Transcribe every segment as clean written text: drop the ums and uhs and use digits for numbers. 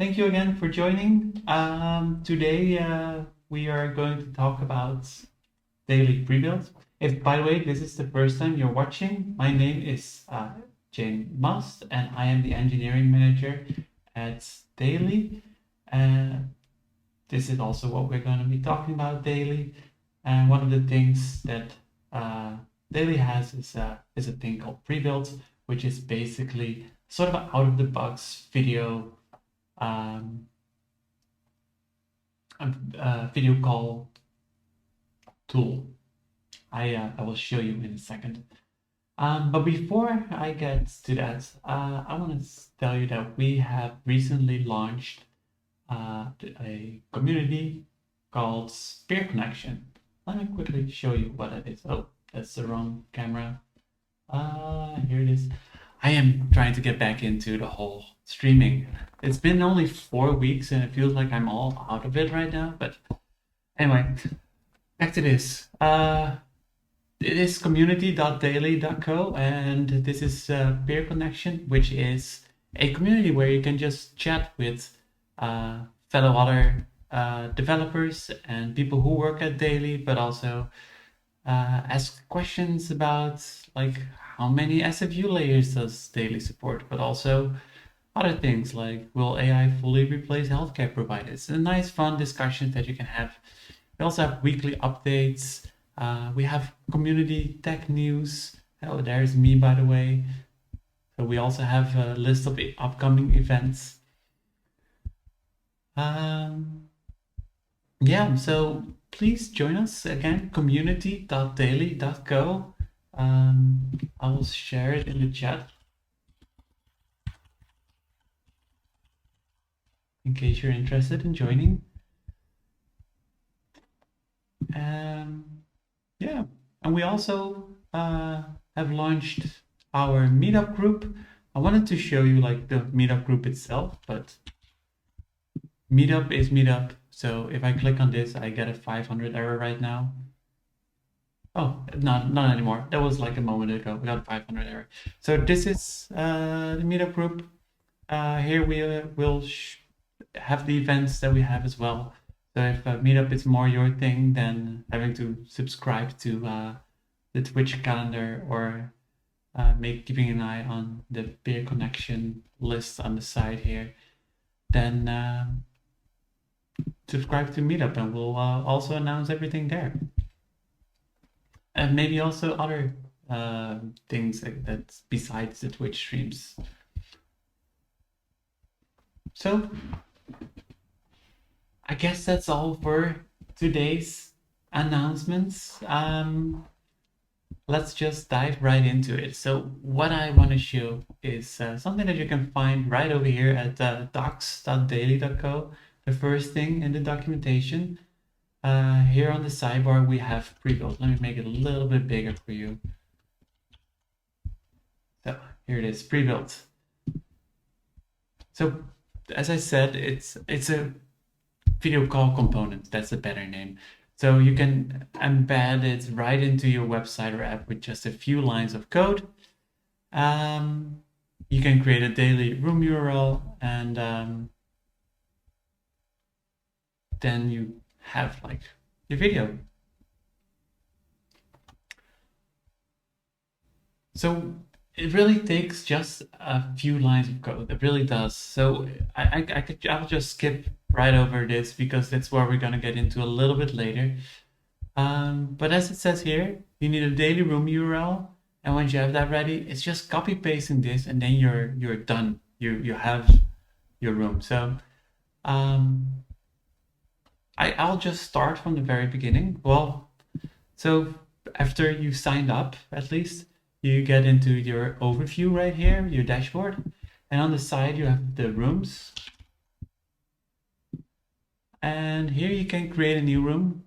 Thank you again for joining. Today we are going to talk about Daily Prebuilt. If, by the way, this is the first time you're watching, my name is Jane Must, and I am the engineering manager at Daily. Uh, this is also what we're going to be talking about daily. And one of the things that uh, Daily has is a thing called Prebuilt, which is basically sort of an out-of-the-box um, video call tool. I will show you in a second. But before I get to that, I want to tell you that we have recently launched a community called Spear Connection. Let me quickly show you what it is. Oh, that's the wrong camera. Here it is. I am trying to get back into the whole streaming. It's been only 4 weeks and it feels like I'm all out of it right now. But anyway, back to this. It is community.daily.co and this is Peer Connection, which is a community where you can just chat with fellow other developers and people who work at Daily, but also ask questions about like how many SFU layers does Daily support, but also other things like will AI fully replace healthcare providers? A nice fun discussion that you can have. We also have weekly updates. We have community tech news. Oh, there's me, by the way. So we also have a list of upcoming events. Yeah, so please join us again, community.daily.co. I will share it in the chat in case you're interested in joining. Yeah, and we also have launched our meetup group. I wanted to show you like the meetup group itself, but meetup is meetup. So if I click on this, I get a 500 error right now. Oh, not anymore. That was like a moment ago. We got 500 error. So this is the meetup group. Here we will have the events that we have as well. So if meetup is more your thing than having to subscribe to the Twitch calendar or keeping an eye on the peer connection list on the side here, then subscribe to meetup and we'll also announce everything there. And maybe also other things that's besides the Twitch streams. So I guess that's all for today's announcements. Let's just dive right into it. So what I want to show is something that you can find right over here at docs.daily.co. The first thing in the documentation. Here on the sidebar, we have Prebuilt. Let me make it a little bit bigger for you. So here it is, Prebuilt. So as I said, it's a video call component. That's a better name. So you can embed it right into your website or app with just a few lines of code. You can create a daily room URL and then you have like your video. So it really takes just a few lines of code. It really does. So I'll just skip right over this because that's where we're gonna get into a little bit later. But as it says here, you need a daily room URL, and once you have that ready, it's just copy pasting this, and then you're done. You have your room. So I'll just start from the very beginning. Well, so after you signed up, at least you get into your overview right here, your dashboard, and on the side you have the rooms. And here you can create a new room.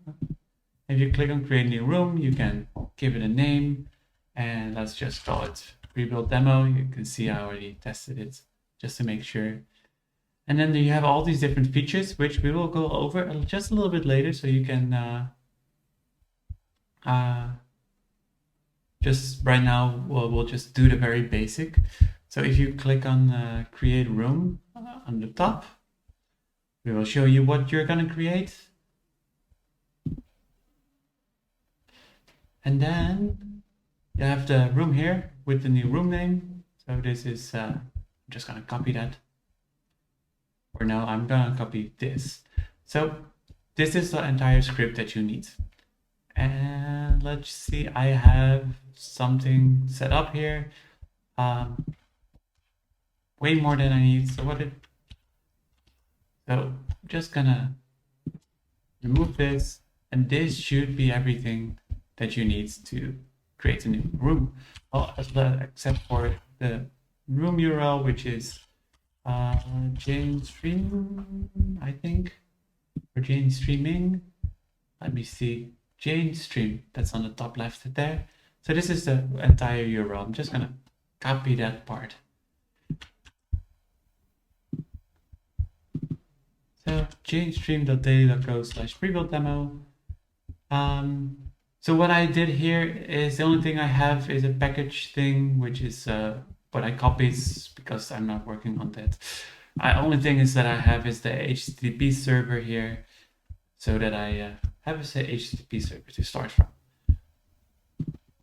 If you click on create a new room, you can give it a name, and let's just call it Prebuilt Demo. You can see I already tested it just to make sure. And then you have all these different features, which we will go over just a little bit later, so you can just right now, we'll just do the very basic. So if you click on create room on the top, We will show you what you're gonna create. And then you have the room here with the new room name. So this is, I'm just gonna copy that. Or no, I'm gonna copy this. So this is the entire script that you need. And let's see, I have something set up here. Way more than I need. So I'm just gonna remove this, and this should be everything that you need to create a new room. Except for the room URL, which is Jane Stream, I think, or Jane Streaming. Let me see, Jane Stream. That's on the top left there. So this is the entire URL. I'm just gonna copy that part. So janestream.daily.co/prebuilt demo. So what I did here is the only thing I have is a package thing, which is what I copied because I'm not working on that. Only thing is that I have is the HTTP server here, so that I have a HTTP server to start from.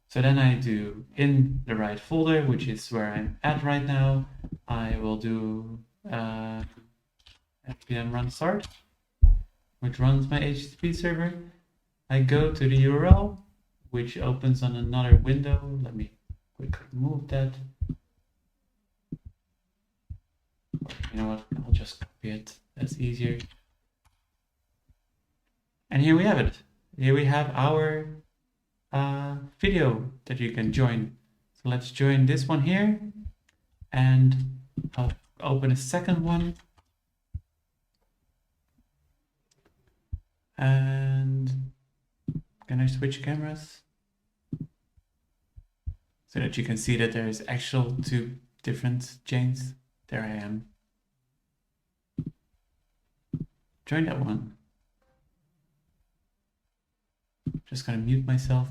So then I do in the right folder, which is where I'm at right now. I will do npm run start, which runs my HTTP server. I go to the URL, which opens on another window. Let me quickly move that. You know what? I'll just copy it. That's easier. And here we have it. Here we have our video that you can join. So let's join this one here, and I'll open a second one. And can I switch cameras? So that you can see that there is actual two different chains. There I am. Join that one. Just gonna mute myself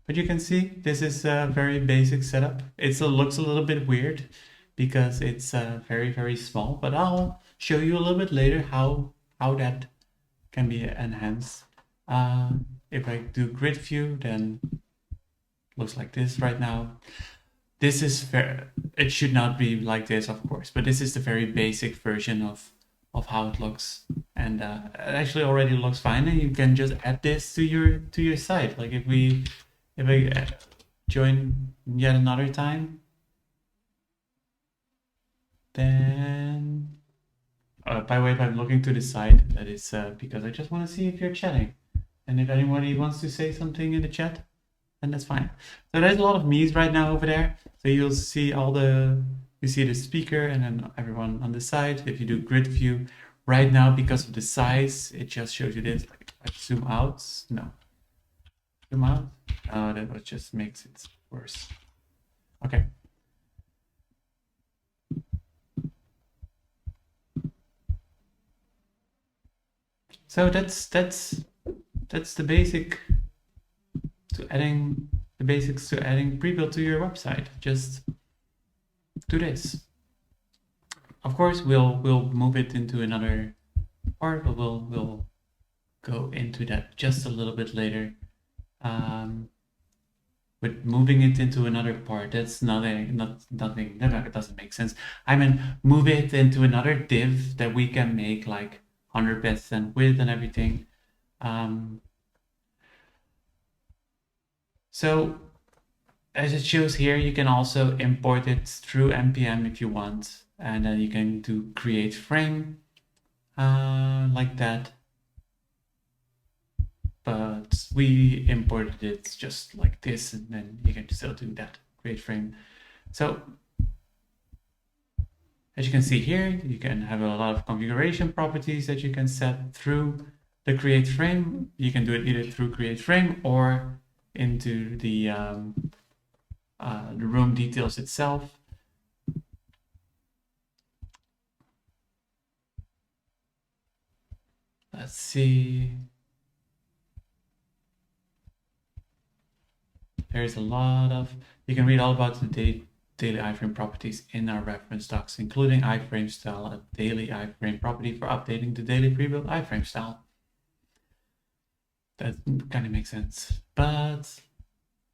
but you can see this is a very basic setup. It looks a little bit weird because it's very, very small, but I'll show you a little bit later how that can be enhanced. If I do grid view, then looks like this right now. This is fair. It should not be like this, of course, but this is the very basic version of how it looks, and it actually already looks fine. And you can just add this to your site. Like if I join yet another time, then by the way, if I'm looking to the side, that is because I just want to see if you're chatting, and if anybody wants to say something in the chat, then that's fine. So there's a lot of me's right now over there. So you'll see you see the speaker and then everyone on the side. If you do grid view right now, because of the size, it just shows you this. Like I zoom out, no, zoom out. That just makes it worse. Okay. So that's the basics to adding Prebuilt to your website. Just do this. Of course, we'll move it into another part, but we'll go into that just a little bit later. But moving it into another part, that's nothing. That doesn't make sense. I mean, move it into another div that we can make like 100% width and everything. So as it shows here, you can also import it through npm if you want, and then you can do CreateFrame like that. But we imported it just like this, and then you can still do that, CreateFrame. So as you can see here, you can have a lot of configuration properties that you can set through the CreateFrame. You can do it either through CreateFrame or into the room details itself. Let's see. There's a lot of, you can read all about the daily iframe properties in our reference docs, including iframe style, a daily iframe property for updating the daily prebuilt iframe style. That kind of makes sense. But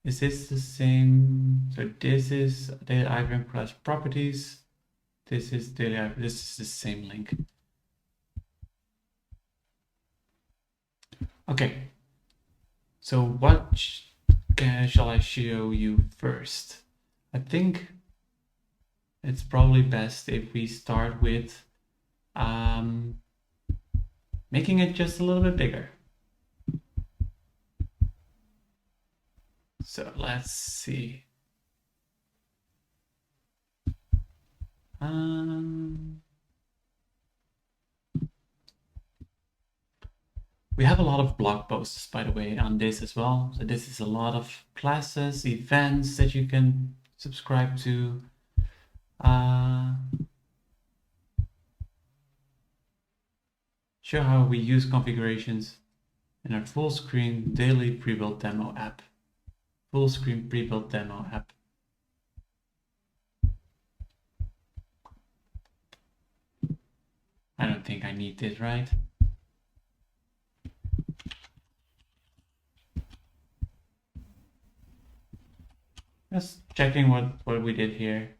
is this the same? So this is daily iframe class properties. This is daily iframe. This is the same link. Okay. So what shall I show you first? I think it's probably best if we start with making it just a little bit bigger. So let's see. We have a lot of blog posts, by the way, on this as well. So this is a lot of classes, events that you can subscribe to. Show how we use configurations in our full screen daily pre-built demo app. Full screen pre-built demo app. I don't think I need this, right? Just checking what we did here.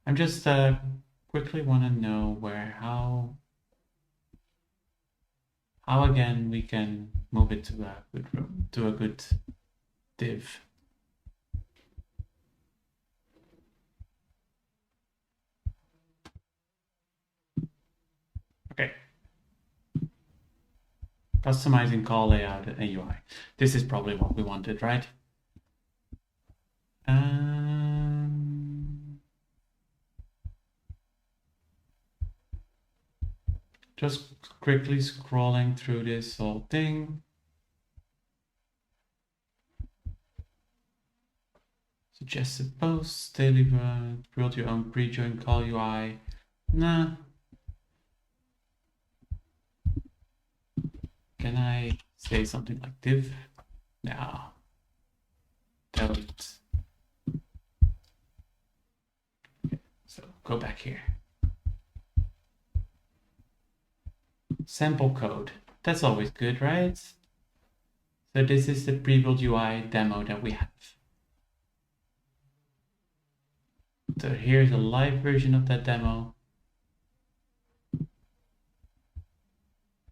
I'm just quickly want to know how again we can move it to a good div. Okay. Customizing call layout and UI. This is probably what we wanted, right? Just quickly scrolling through this whole thing. Suggested posts, daily build your own pre-join call UI. Nah. Can I say something like div? No. Don't. So go back here. Sample code. That's always good, right? So this is the pre-built UI demo that we have. So here's a live version of that demo.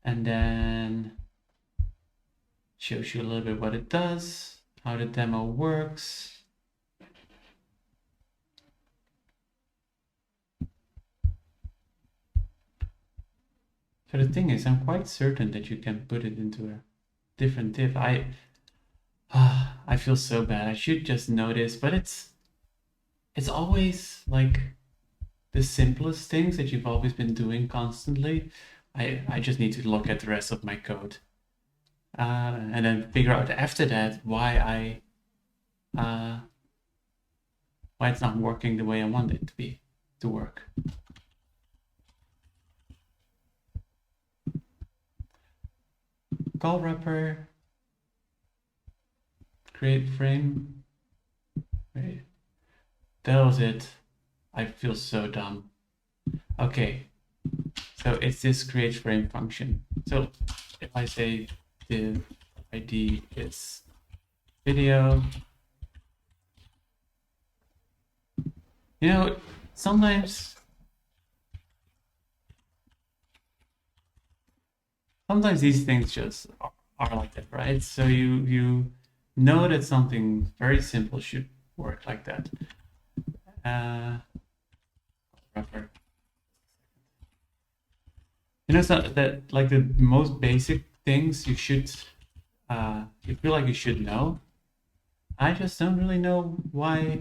And then shows you a little bit what it does, how the demo works. So the thing is, I'm quite certain that you can put it into a different div. I feel so bad. I should just know this, but it's always like the simplest things that you've always been doing constantly. I just need to look at the rest of my code and then figure out after that why it's not working the way I want it to work. Call wrapper, CreateFrame. Wait, that was it. I feel so dumb. Okay, so it's this CreateFrame function. So if I say the ID is video, you know, sometimes these things just are like that, right? So you know that something very simple should work like that. You know, so that like the most basic things you should, you feel like you should know. I just don't really know why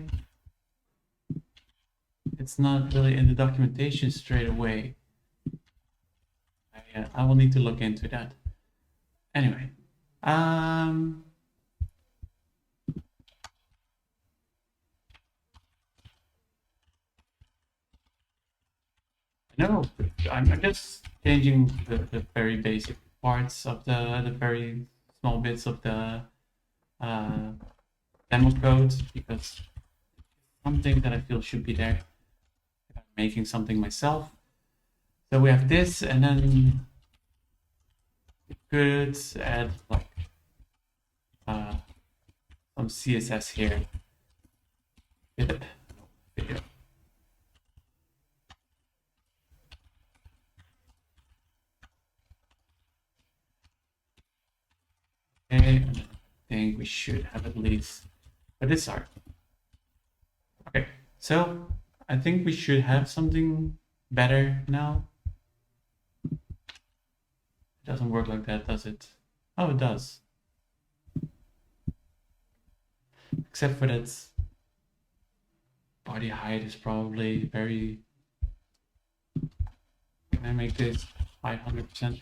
it's not really in the documentation straight away. I will need to look into that. Anyway, no, I'm just changing the very basic parts of the very small bits of the demo code because something that I feel should be there. I'm making something myself. So we have this, and then we could add like some CSS here. Video. Okay, and I think we should have at least for this art. Okay, so I think we should have something better now. It doesn't work like that, does it? Oh, it does. Except for that body height is probably very... Can I make this 500%?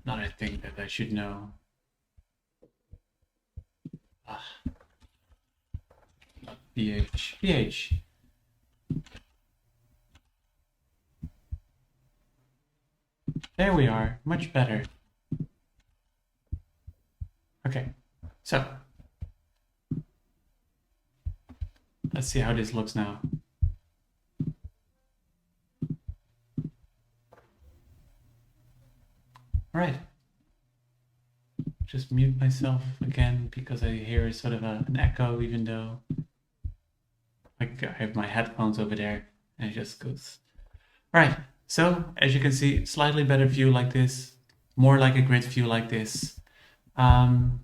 Not a thing that I should know. Not pH. pH. There we are, much better. Okay, so let's see how this looks now. All right. Just mute myself again because I hear sort of an echo, even though like I have my headphones over there and it just goes. All right. So as you can see, slightly better view like this, more like a grid view like this.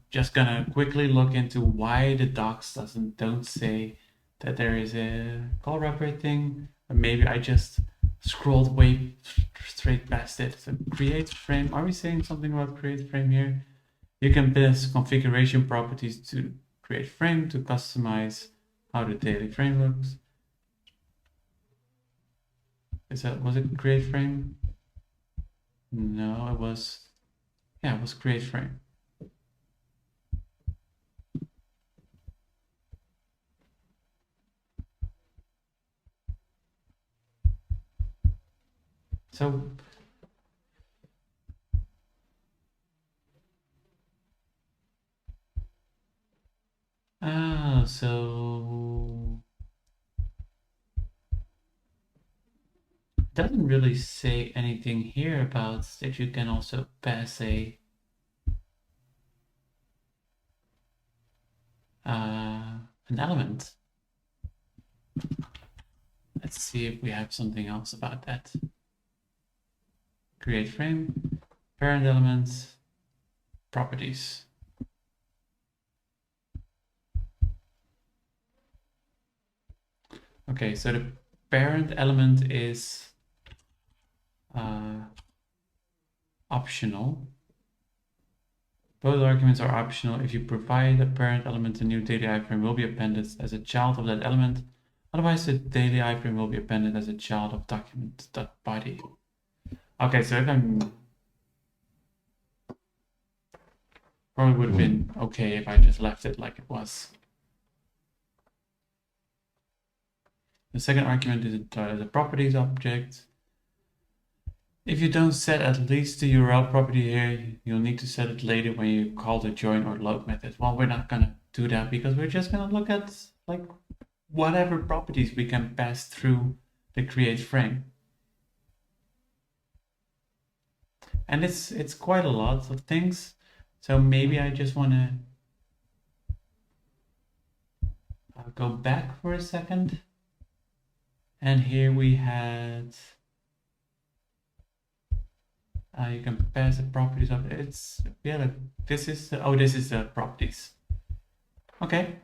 Just gonna quickly look into why the docs don't say that there is a call wrapper thing, or maybe I just scrolled way straight past it. So CreateFrame, are we saying something about CreateFrame here? You can pass configuration properties to CreateFrame to customize how the daily frame looks. Was it CreateFrame? No, it was CreateFrame. So so it doesn't really say anything here about that you can also pass an element. Let's see if we have something else about that. CreateFrame, parent elements, properties. Okay, so the parent element is optional. Both arguments are optional. If you provide a parent element, a new daily iframe will be appended as a child of that element. Otherwise, the daily iframe will be appended as a child of document.body. Okay, so if I'm... Probably would have been okay if I just left it like it was. The second argument is the properties object. If you don't set at least the URL property here, you'll need to set it later when you call the join or load method. Well, we're not gonna do that because we're just gonna look at like whatever properties we can pass through the CreateFrame. And it's quite a lot of things. So maybe I just wanna go back for a second. And here we had, you can pass the properties of it. This is the properties. Okay.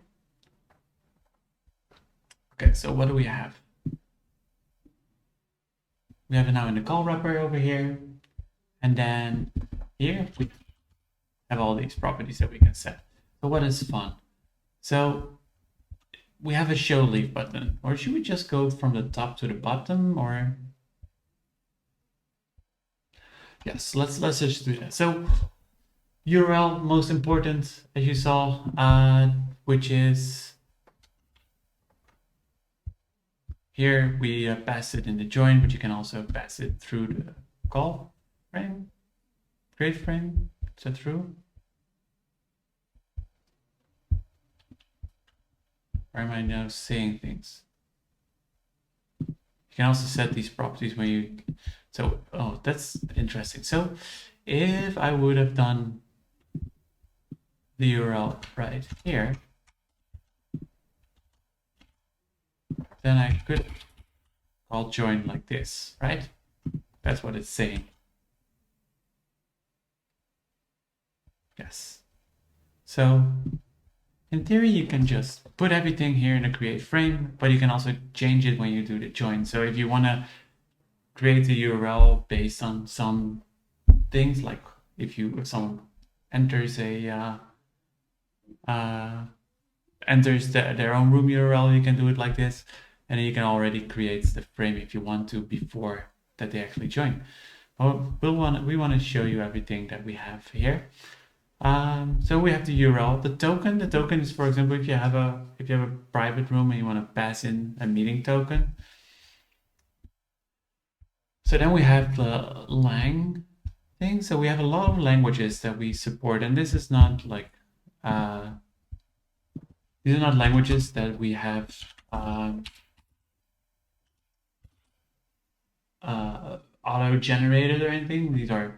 Okay, so what do we have? We have it now in the call wrapper over here. And then here we have all these properties that we can set. So what is fun? So we have a show leave button, or should we just go from the top to the bottom, or? Yes, let's just do that. So URL, most important, as you saw, which is here we pass it in the join, but you can also pass it through the call frame, CreateFrame. Is that true? Why am I now saying things? You can also set these properties when you, so, oh, that's interesting. So if I would have done the URL right here, then I could call join like this, right? That's what it's saying. Yes. So in theory, you can just put everything here in a CreateFrame, but you can also change it when you do the join. So if you want to create a URL based on some things, like if someone enters their own room URL, you can do it like this, and then you can already create the frame if you want to before that they actually join. But we want to show you everything that we have here. So we have the URL, the token. The token is, for example, if you have a private room and you want to pass in a meeting token. So then we have the lang thing. So we have a lot of languages that we support, and this is not like these are not languages that we have auto-generated or anything. These are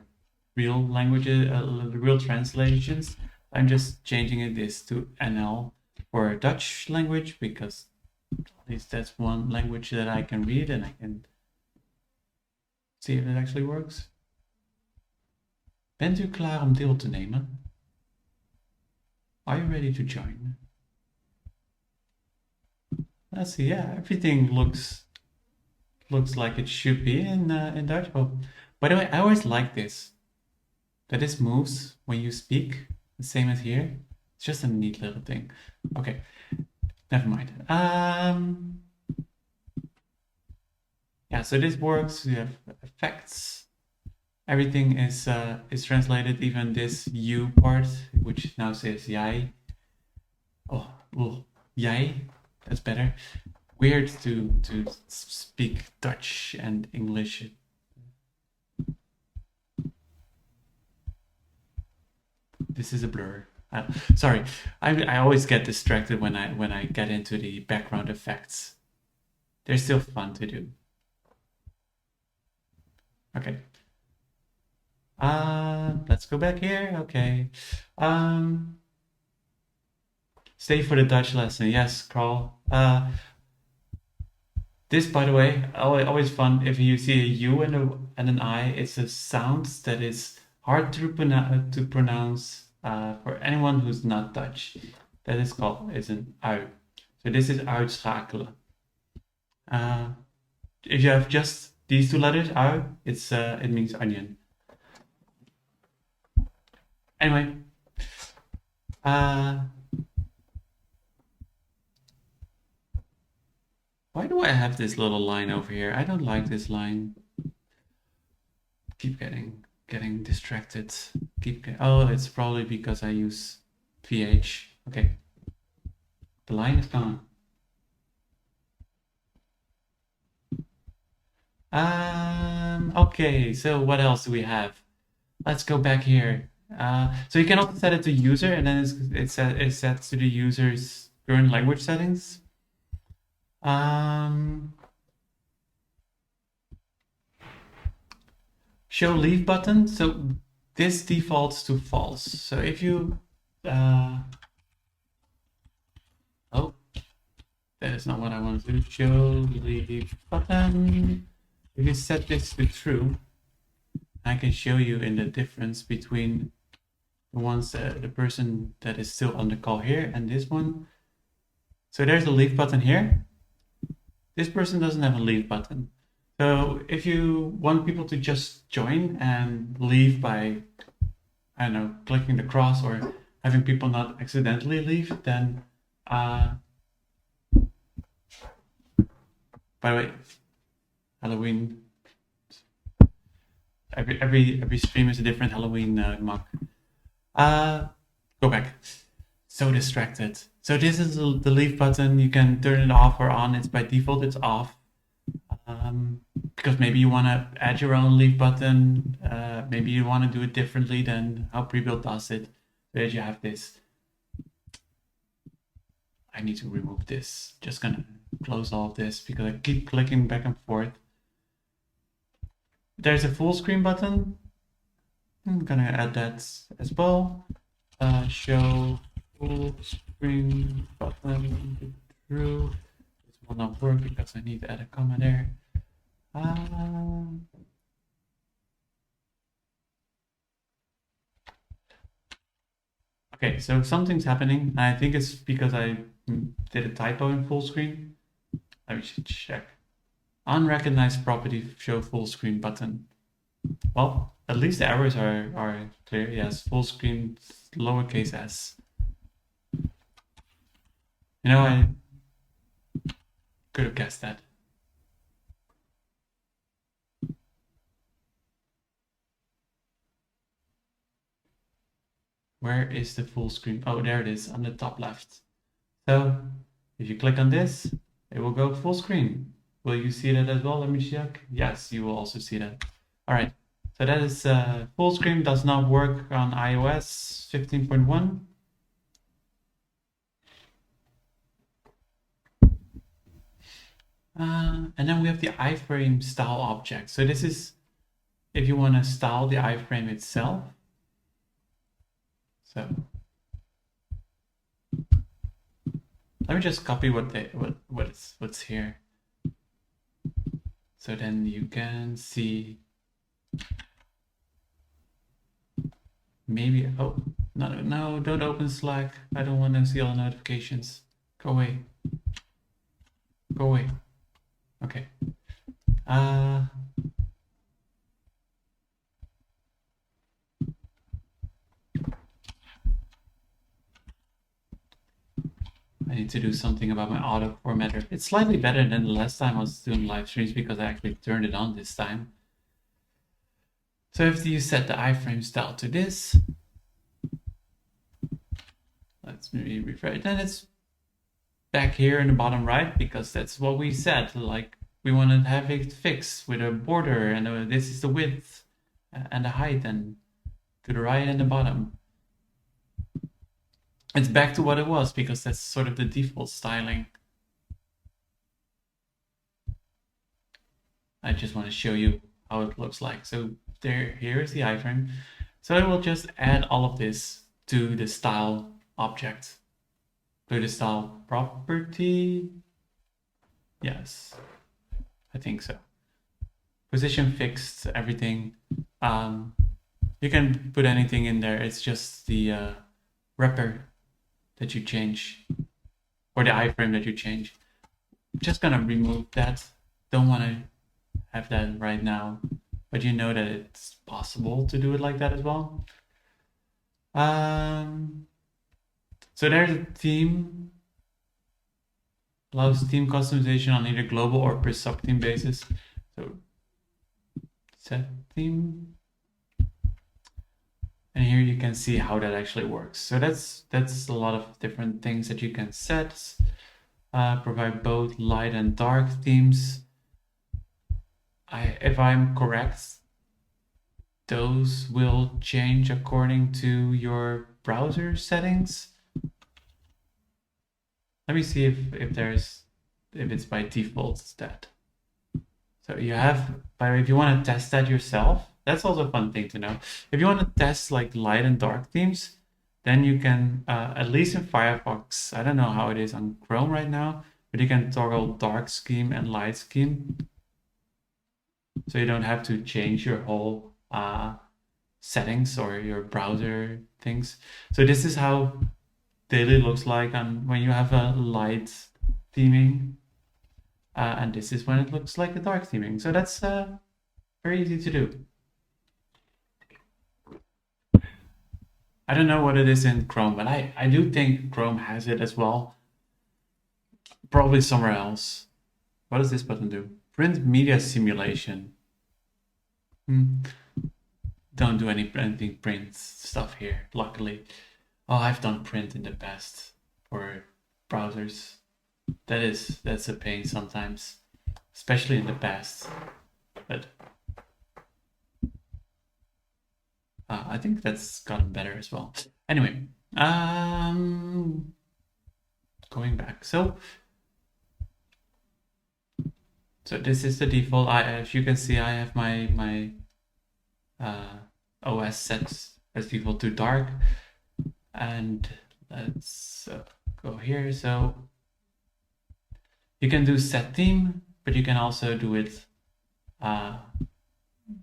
real languages, real translations. I'm just changing this to NL for Dutch language because at least that's one language that I can read and I can see if it actually works. Bent u klaar om deel te nemen? Are you ready to join? Let's see. Yeah, everything looks like it should be in Dutch. Oh, by the way, I always like this. That this moves when you speak, the same as here. It's just a neat little thing. Okay, never mind. Yeah, so this works. We have effects. Everything is translated. Even this U part, which now says jij. Oh, jij. That's better. Weird to speak Dutch and English. This is a blur. Sorry, I always get distracted when I get into the background effects. They're still fun to do. Okay. Let's go back here. Okay. Stay for the Dutch lesson. Yes, Carl. This, by the way, always fun. If you see a U and an I, it's a sound that is hard to pronounce for anyone who's not Dutch. That is an ui. So this is uitschakelen. If you have just these two letters, ui, it means onion. Anyway, why do I have this little line over here? I don't like this line. Keep getting distracted. Oh, it's probably because I use VH. Okay. The line is gone. Okay, so what else do we have? Let's go back here. So you can also set it to user, and then it's set to the user's current language settings. Show leave button. So this defaults to false. So if you oh, that is not what I want to do. Show leave button. If you set this to true, I can show you in the difference between the ones the person that is still on the call here and this one. So there's a leave button here. This person doesn't have a leave button. So if you want people to just join and leave by, I don't know, clicking the cross or having people not accidentally leave, then by the way, Halloween. Every stream is a different Halloween mock. Go back. So distracted. So this is the leave button. You can turn it off or on. It's by default, it's off. Because maybe you want to add your own leave button. Maybe you want to do it differently than how Prebuilt does it. So that you have this. I need to remove this. Just gonna close all of this because I keep clicking back and forth. There's a full screen button. I'm gonna add that as well. Show full screen button true. This will not work because I need to add a comma there. Okay, so something's happening. I think it's because I did a typo in full screen. Let me check. Unrecognized property show full screen button. Well, at least the errors are clear. Yes, full screen lowercase s. You know, I could have guessed that. Where is the full screen? Oh, there it is on the top left. So if you click on this, it will go full screen. Will you see that as well? Let me check. Yes, you will also see that. All right. So that is full screen does not work on iOS 15.1. And then we have the iframe style object. So this is if you want to style the iframe itself. So let me just copy what's here. So then you can see maybe, oh, no, don't open Slack. I don't want to see all the notifications. Go away. Go away. Okay. I need to do something about my auto formatter. It's slightly better than the last time I was doing live streams because I actually turned it on this time. So if you set the iframe style to this, let's maybe refresh. Then it's back here in the bottom right because that's what we said. Like we want to have it fixed with a border, and this is the width and the height, and to the right and the bottom. It's back to what it was because that's sort of the default styling. I just want to show you how it looks like. So here is the iframe. So I will just add all of this to the style object, to the style property. Yes, I think so. Position fixed, everything. You can put anything in there. It's just the wrapper that you change, or the iframe that you change. Just gonna remove that. Don't want to have that right now, but you know that it's possible to do it like that as well. So there's a theme. Allows theme customization on either global or per sub-theme basis. So set theme. And here you can see how that actually works. So that's a lot of different things that you can set. Provide both light and dark themes. If I'm correct, those will change according to your browser settings. Let me see if it's by default that. So you have, by the way, if you want to test that yourself, that's also a fun thing to know. If you want to test like light and dark themes, then you can, at least in Firefox, I don't know how it is on Chrome right now, but you can toggle dark scheme and light scheme. So you don't have to change your whole settings or your browser things. So this is how Daily looks like when you have a light theming. And this is when it looks like a dark theming. So that's very easy to do. I don't know what it is in Chrome, but I do think Chrome has it as well. Probably somewhere else. What does this button do? Print media simulation. Don't do anything print stuff here, luckily. Oh, I've done print in the past for browsers. That's a pain sometimes, especially in the past. But I think that's gotten better as well. Anyway, cool. going back. So this is the default. As you can see, I have my OS set as default to dark, and let's go here. So you can do set theme, but you can also do it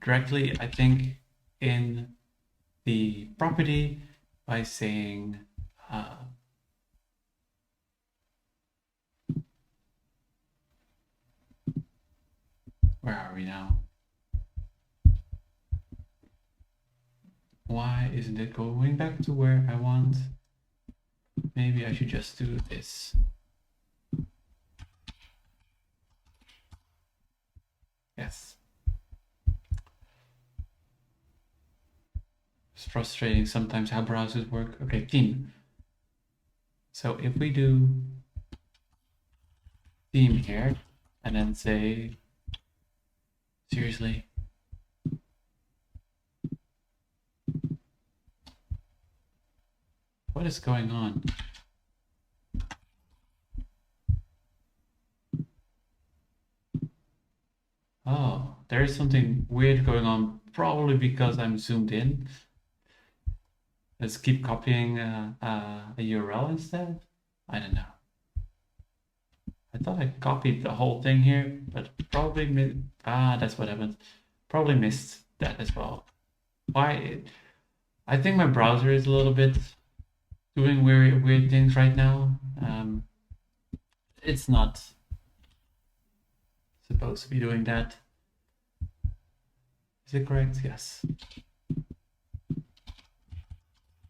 directly, I think, in the property by saying where are we now? Why isn't it going back to where I want? Maybe I should just do this. Yes. It's frustrating sometimes how browsers work. Okay, theme. So if we do theme here and then say, seriously, what is going on? Oh, there is something weird going on, probably because I'm zoomed in. Let's keep copying a URL instead. I don't know. I thought I copied the whole thing here, but probably that's what happened. Probably missed that as well. Why? I think my browser is a little bit doing weird things right now. It's not supposed to be doing that. Is it correct? Yes.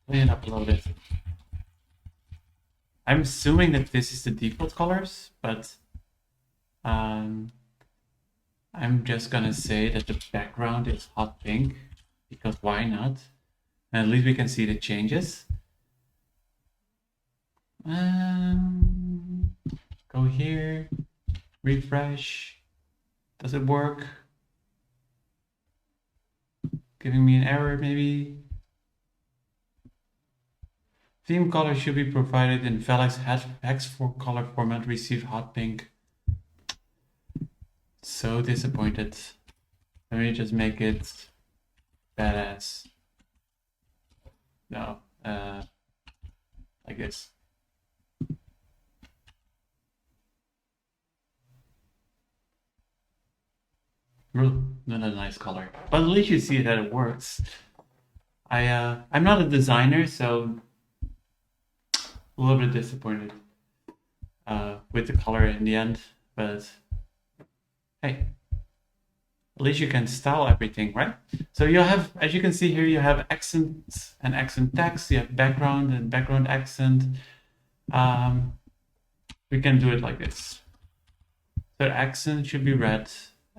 Clean it up a little bit. I'm assuming that this is the default colors, but I'm just gonna say that the background is hot pink, because why not? And at least we can see the changes. Go here, refresh. Does it work? Giving me an error maybe. Theme color should be provided in Velux hex for color format. Received hot pink. So disappointed. Let me just make it badass. No, like this. Not a nice color, but at least you see that it works. I'm not a designer, so a little bit disappointed with the color in the end, but hey, at least you can style everything, right? So you have, as you can see here, you have accent and accent text, you have background and background accent. We can do it like this. So accent should be red,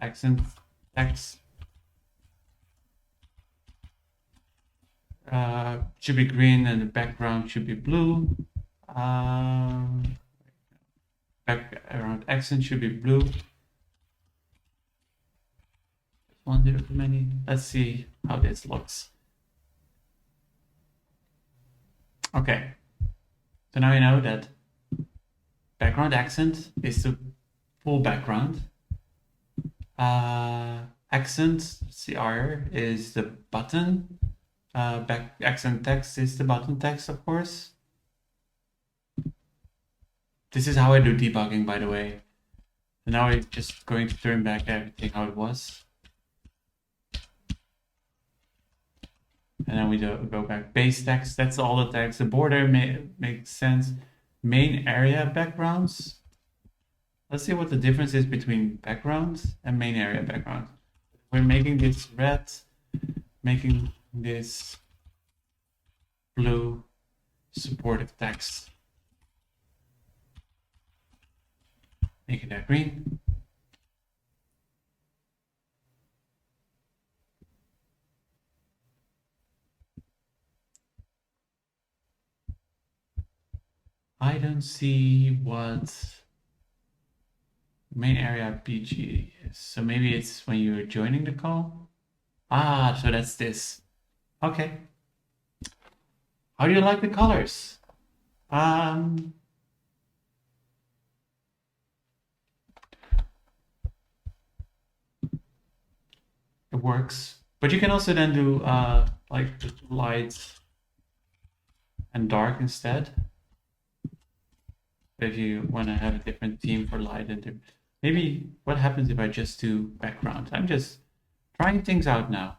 accent text should be green, and the background should be blue. Background accent should be blue. One zero too many. Let's see how this looks. Okay, so now you know that background accent is the full background. Accent CR is the button. Accent text is the button text, of course. This is how I do debugging, by the way. So now we're just going to turn back everything how it was. And then we go back. Base text, that's all the text. The border makes sense. Main area backgrounds. Let's see what the difference is between backgrounds and main area background. We're making this red, making this blue, supportive text. Make it that green. I don't see what main area PG is. So maybe it's when you're joining the call. Ah, so that's this. Okay. How do you like the colors? works. But you can also then do like light and dark instead. If you want to have a different theme for light and maybe what happens if I just do background? I'm just trying things out now.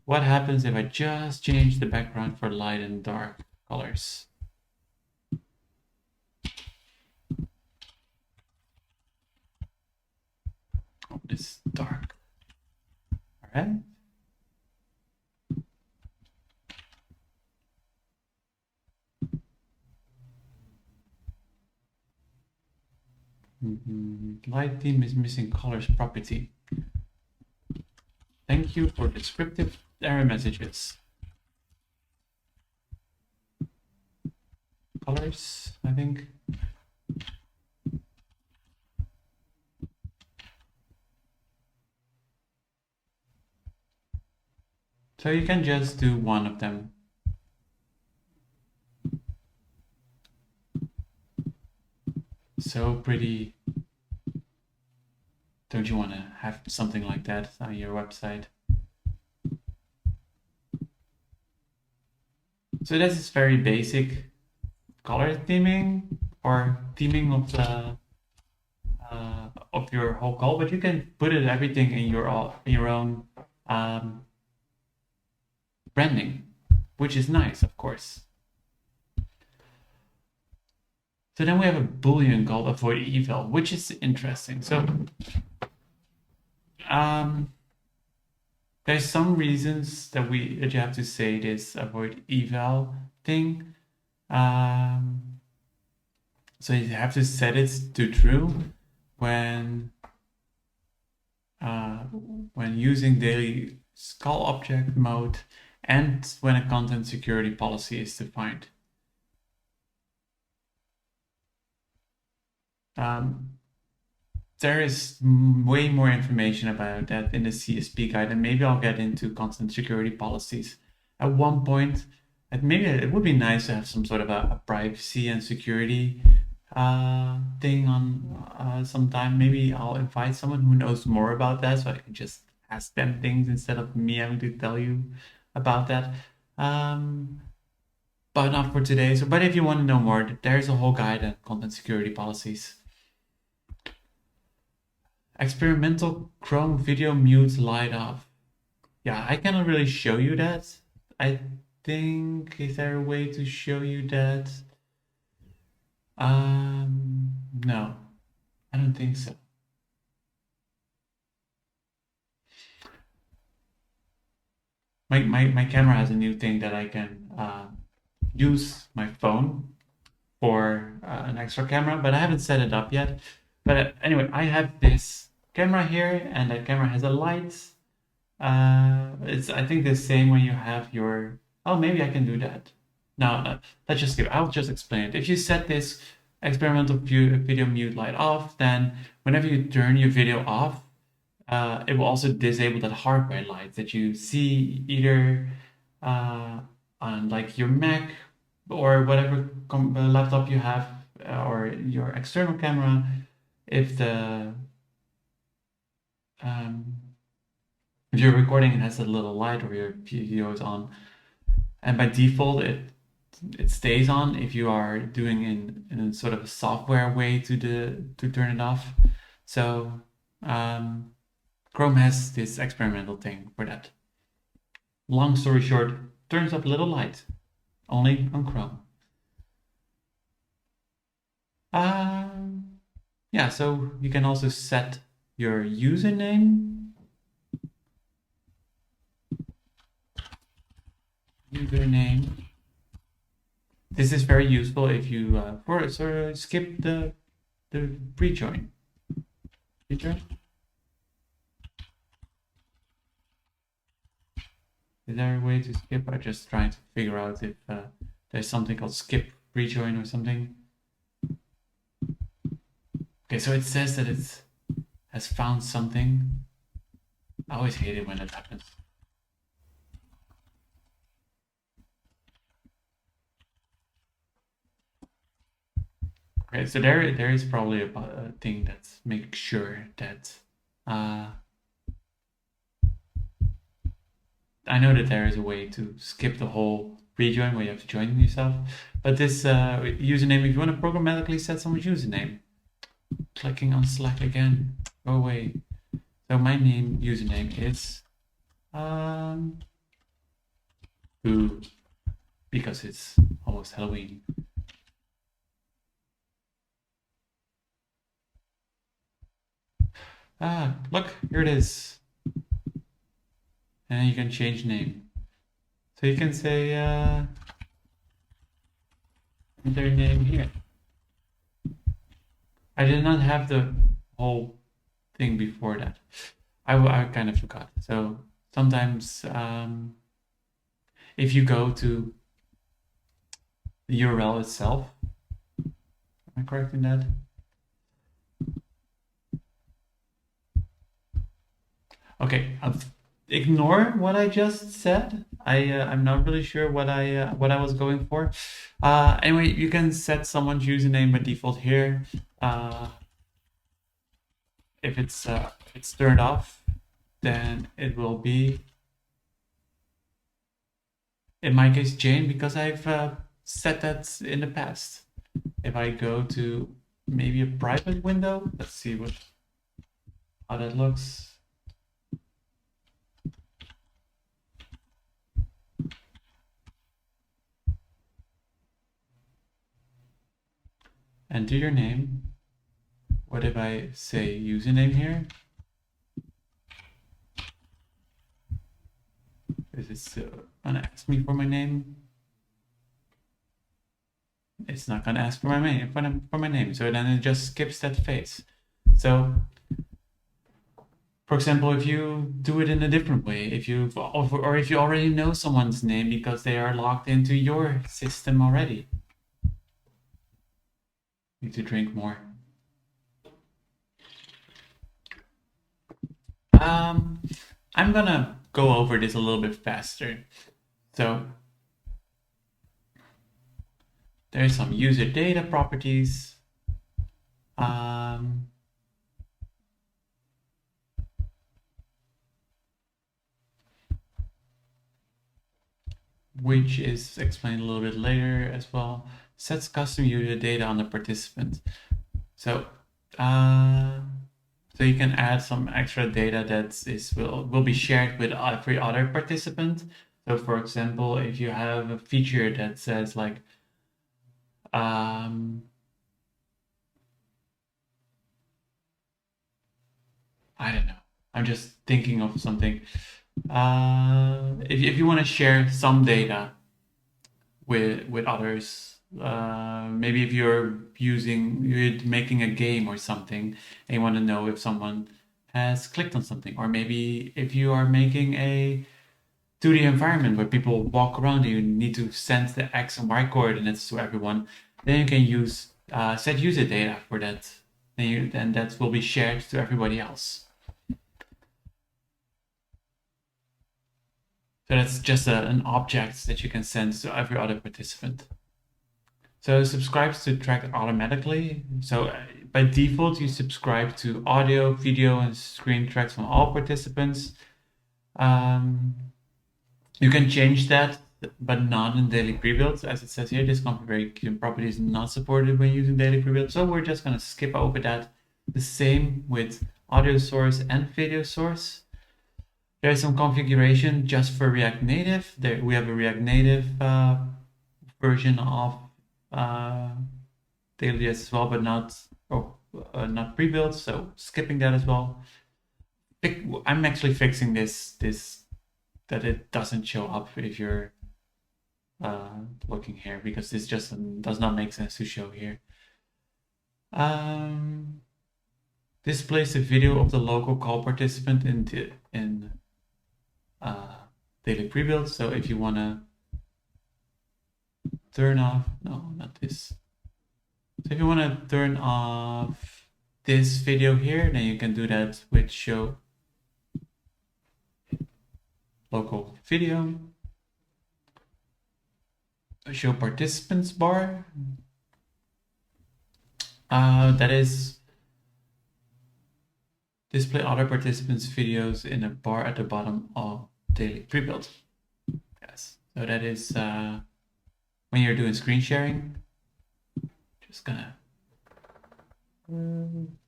What happens if I just change the background for light and dark colors? Oh, this is dark. All right. Light theme is missing colors property. Thank you for descriptive error messages. Colors, I think. So you can just do one of them. So pretty. Don't you want to have something like that on your website? So this is very basic color theming or theming of your whole call, but you can put it everything in your own branding, which is nice, of course. So then we have a boolean called avoid eval, which is interesting. So there's some reasons that you have to say this avoid eval thing. So you have to set it to true when using daily call object mode and when a content security policy is defined. There is way more information about that in the CSP guide, and maybe I'll get into content security policies at one point. And maybe it would be nice to have some sort of a privacy and security thing on sometime. Maybe I'll invite someone who knows more about that, so I can just ask them things instead of me having to tell you about that. But not for today. So, but if you want to know more, there's a whole guide on content security policies. Experimental Chrome video mute light off. Yeah, I cannot really show you that. I think, is there a way to show you that? No, I don't think so. My camera has a new thing that I can use my phone for an extra camera, but I haven't set it up yet. But anyway, I have this camera here, and that camera has a light. It's, I think, the same when you have your... Oh, maybe I can do that. No, let's just skip. I'll just explain it. If you set this experimental video mute light off, then whenever you turn your video off, it will also disable that hardware light that you see either on like your Mac or whatever laptop you have, or your external camera. If you're recording, it has a little light, or your video is on, and by default it stays on if you are doing in a sort of a software way to turn it off. So Chrome has this experimental thing for that. Long story short, turns up a little light, only on Chrome. Yeah, so you can also set your username. This is very useful if you skip the pre-join. Is there a way to skip? I'm just trying to figure out if there's something called skip rejoin or something. Okay, so it says that it has found something. I always hate it when that happens. Okay, so there is probably a thing that's making sure that I know that there is a way to skip the whole rejoin where you have to join yourself, but this username, if you want to programmatically set someone's username, clicking on Slack again, go away. So my username is Boo, because it's almost Halloween. Look, here it is. And you can change name. So you can say their name here. I did not have the whole thing before that. I kind of forgot. So sometimes if you go to the URL itself, am I correct in that? Okay, ignore what I just said. I'm not really sure what I was going for. Anyway, you can set someone's username by default here. If it's turned off, then it will be, in my case, Jane, because I've set that in the past. If I go to maybe a private window, let's see how that looks. Enter your name. What if I say username here? Is it still gonna ask me for my name? It's not gonna ask for my name. So then it just skips that phase. So, for example, if you do it in a different way, if you already know someone's name because they are logged into your system already. Need to drink more. I'm gonna go over this a little bit faster. So there's some user data properties. Which is explained a little bit later as well. Sets custom user data on the participant. So so you can add some extra data that will be shared with every other participant. So for example, if you have a feature that says like I don't know. I'm just thinking of something. If you want to share some data with others, maybe if you're making a game or something, and you want to know if someone has clicked on something, or maybe if you are making a 2D environment where people walk around and you need to send the X and Y coordinates to everyone, then you can use set user data for that. Then that will be shared to everybody else. So that's just an object that you can send to every other participant. So it subscribes to track automatically. So by default, you subscribe to audio, video, and screen tracks from all participants. You can change that, but not in Daily Prebuilt. As it says here, this configuration property is not supported when using Daily Prebuilt. So we're just going to skip over that. The same with audio source and video source. There's some configuration just for React Native. We have a React Native version of Daily as well, but not pre-built. So skipping that as well. I'm actually fixing this that it doesn't show up if you're looking here, because this just does not make sense to show here. Displays the video of the local call participant in Daily Prebuilt. So if you want to turn off, no, not this. So if you want to turn off this video here, then you can do that with show local video, show participants bar. That is display other participants' videos in a bar at the bottom of Daily Prebuilt. So that is when you're doing screen sharing. Just gonna.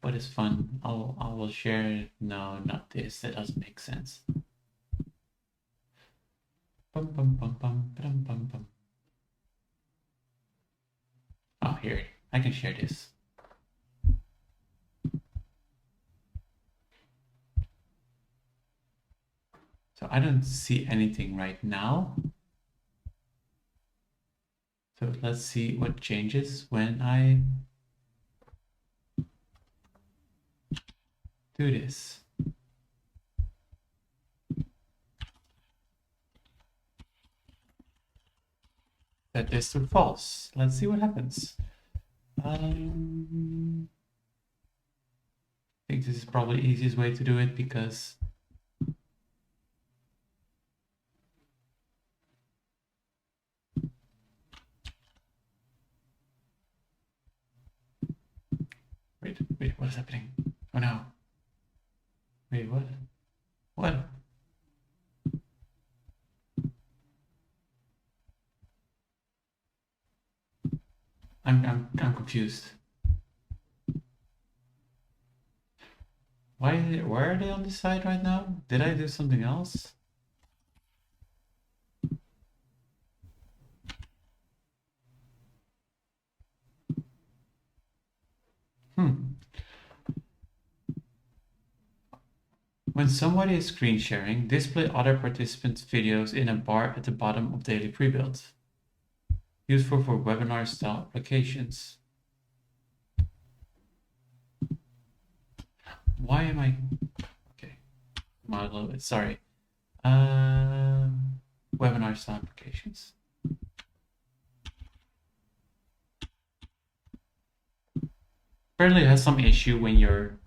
What is fun? I will share. No, not this. That doesn't make sense. Bum, bum, bum, bum, bum, bum, bum. Oh, here. I can share this. So I don't see anything right now. So let's see what changes when I do this. Set this to false. Let's see what happens. I think this is probably the easiest way to do it because wait, what is happening? Oh no. Wait, what? What? I'm confused. Why are they on this side right now? Did I do something else? When somebody is screen sharing, display other participants' videos in a bar at the bottom of Daily Prebuilt. Useful for webinar style applications. Why am I... Okay, I'm out a little bit, sorry. Webinar style applications. Apparently it has some issue when you're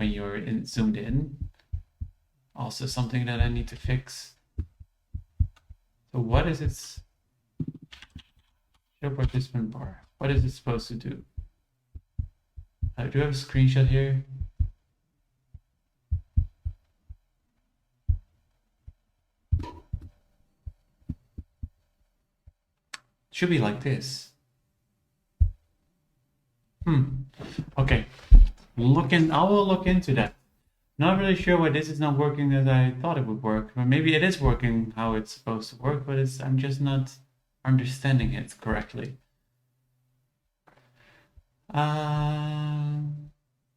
zoomed in. Also something that I need to fix. So what is its show participant bar? What is it supposed to do? Do I have a screenshot here? It should be like this. Okay. I will look into that. Not really sure why this is not working as I thought it would work. But maybe it is working how it's supposed to work, but I'm just not understanding it correctly.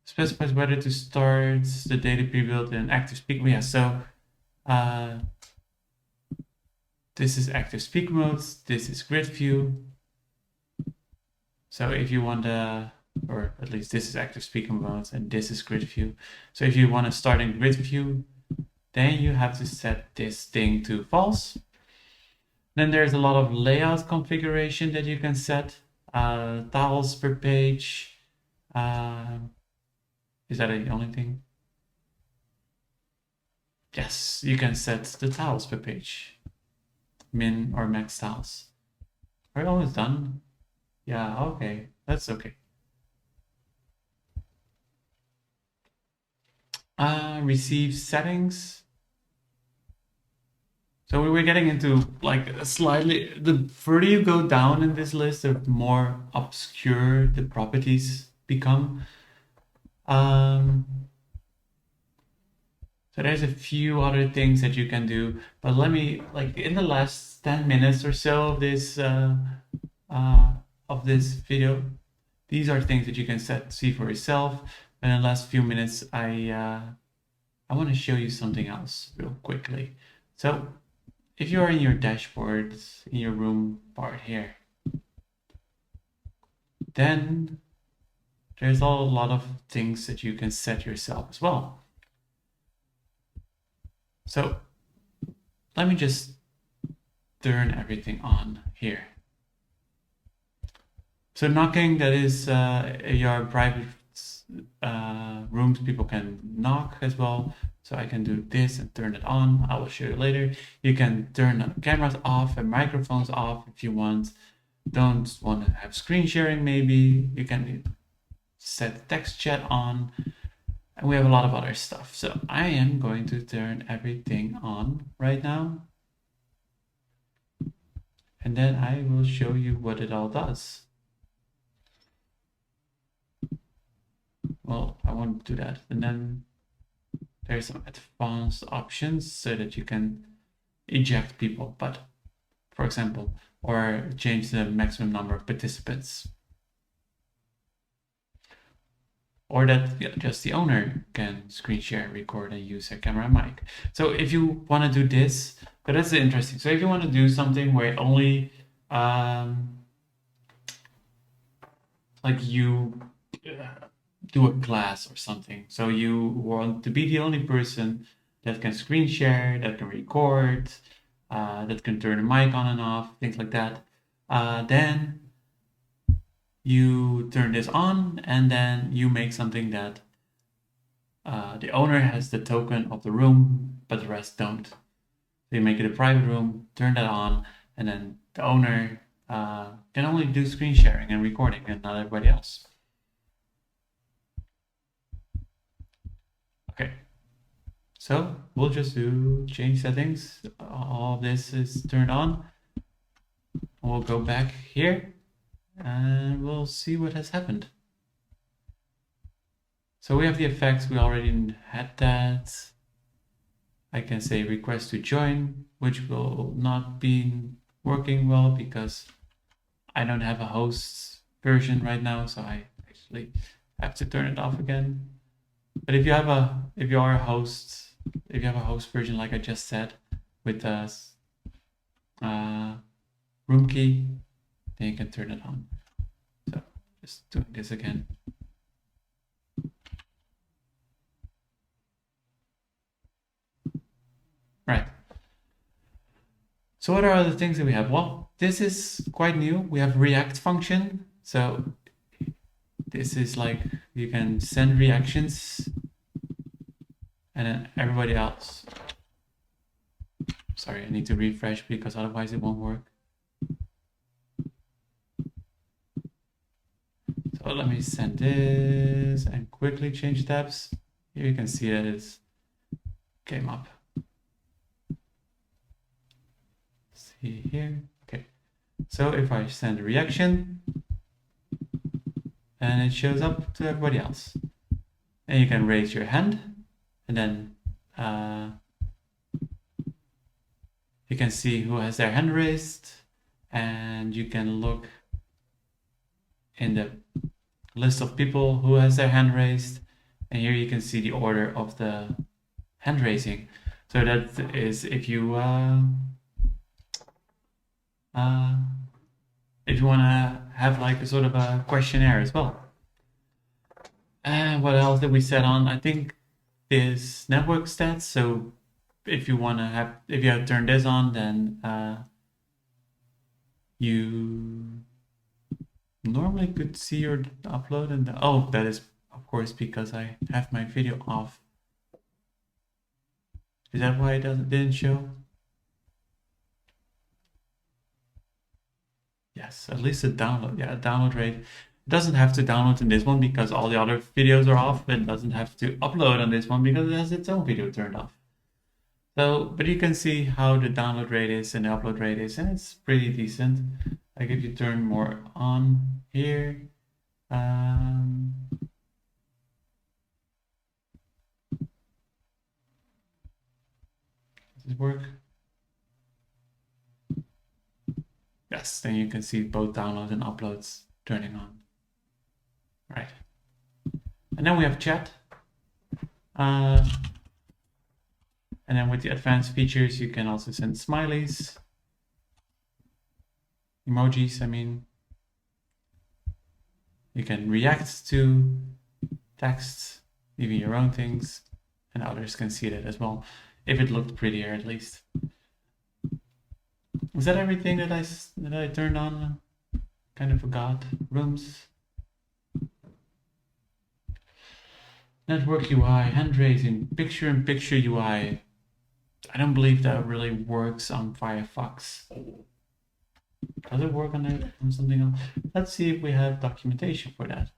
Specifies whether to start the Daily Prebuilt in active speak. Yeah, so this is active speak modes. This is grid view. So if you want or at least this is active speaker modes and this is grid view. So if you want to start in grid view, then you have to set this thing to false. Then there's a lot of layout configuration that you can set. Tiles per page. Is that the only thing? Yes, you can set the tiles per page. Min or max tiles. Are we almost done? Yeah, okay. That's okay. Receive settings. So we're getting into like the further you go down in this list, the more obscure the properties become. So there's a few other things that you can do, but let me, like in the last 10 minutes or so of this video, these are things that you can see for yourself. And in the last few minutes, I want to show you something else real quickly. So if you are in your dashboard, in your room part here, then there's a lot of things that you can set yourself as well. So let me just turn everything on here. So knocking, that is your private rooms, people can knock as well. So I can do this and turn it on. I will show you later. You can turn cameras off and microphones off if you want. Don't want to have screen sharing maybe. You can set text chat on. And we have a lot of other stuff. So I am going to turn everything on right now. And then I will show you what it all does. Well, I won't do that. And then there's some advanced options so that you can eject people, but for example, or change the maximum number of participants. Or that just the owner can screen share, record, and use a camera and mic. So if you want to do this, but that's interesting. So if you want to do something where only like you do a class or something, so you want to be the only person that can screen share, that can record, that can turn the mic on and off, things like that, then you turn this on and then you make something that the owner has the token of the room, but the rest don't. So you make it a private room, turn that on, and then the owner can only do screen sharing and recording and not everybody else. Okay, so we'll just do change settings. All of this is turned on. We'll go back here and we'll see what has happened. So we have the effects, we already had that. I can say request to join, which will not be working well because I don't have a host version right now, so I actually have to turn it off again. But if you have a host version like I just said with the room key, then you can turn it on. So just doing this again. Right. So what are other things that we have? Well, this is quite new. We have React function. So this is like you can send reactions and then everybody else. Sorry, I need to refresh because otherwise it won't work. So let me send this and quickly change tabs. Here you can see that it came up. See here. Okay. So if I send a reaction, and it shows up to everybody else. And you can raise your hand, and then you can see who has their hand raised, and you can look in the list of people who has their hand raised, and here you can see the order of the hand raising. So that is if you want to have like a sort of a questionnaire as well. And what else did we set on? I think this network stats. So if you have turned this on, then you normally could see your upload and that is of course because I have my video off. Is that why it didn't show? Yes, at least the download. Yeah, download rate. It doesn't have to download in this one because all the other videos are off. It doesn't have to upload on this one because it has its own video turned off. So, but you can see how the download rate is and the upload rate is, and it's pretty decent. Like if you turn more on here, does this work? Yes, then you can see both downloads and uploads turning on. Right. And then we have chat. And then with the advanced features, you can also send smileys, emojis, I mean. You can react to texts, even your own things, and others can see that as well, if it looked prettier at least. Is that everything that I turned on? Kind of forgot. Rooms. Network UI, hand raising, picture-in-picture UI. I don't believe that really works on Firefox. Does it work on something else? Let's see if we have documentation for that.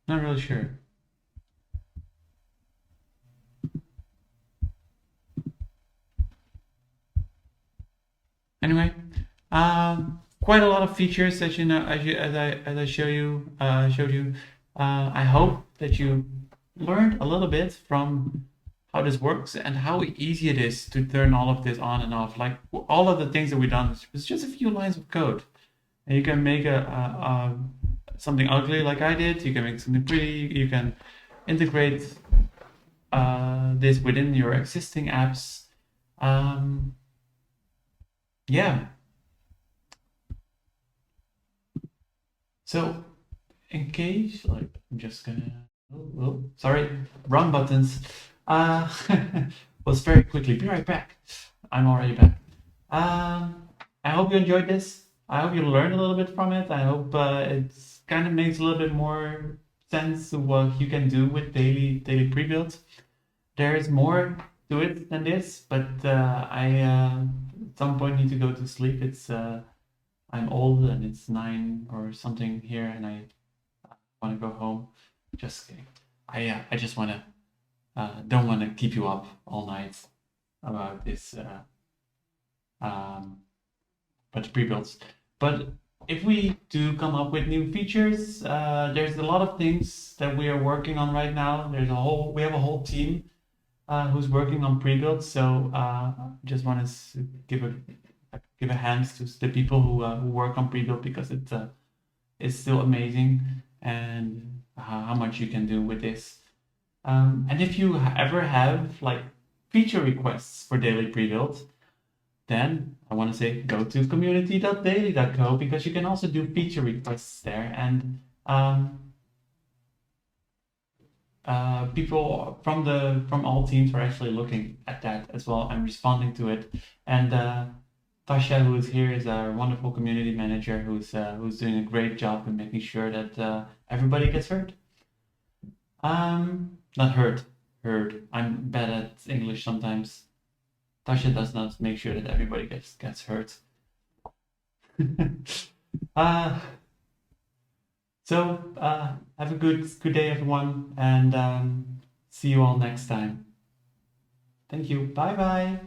Not really sure. Anyway, quite a lot of features that you know as I showed you. I hope that you learned a little bit from how this works and how easy it is to turn all of this on and off. Like all of the things that we've done is just a few lines of code, and you can make something ugly like I did. You can make something pretty. You can integrate this within your existing apps. Um, yeah. So in case, like, I'm just gonna. Sorry, wrong buttons. Uh, was very quickly. Be right back. I'm already back. I hope you enjoyed this. I hope you learned a little bit from it. I hope it kind of makes a little bit more sense of what you can do with daily pre-built. There is more to it than this, but I at some point need to go to sleep. It's I'm old and it's 9 or something here, and I want to go home. Just kidding. I just want to don't want to keep you up all night about this um, but pre-builds. But if we do come up with new features, there's a lot of things that we are working on right now. We have a whole team who's working on pre-builds. So just want to give a hand to the people who work on pre-build because it's still amazing and how much you can do with this. And if you ever have like feature requests for daily pre-build, then I want to say go to community.daily.co because you can also do feature requests there, and people from all teams are actually looking at that as well and responding to it. And Tasha, who is here, is our wonderful community manager who's doing a great job in making sure that everybody gets heard. Not heard, heard. I'm bad at English sometimes. Tasha does not make sure that everybody gets hurt. uh, have a good day, everyone, and see you all next time. Thank you. Bye bye.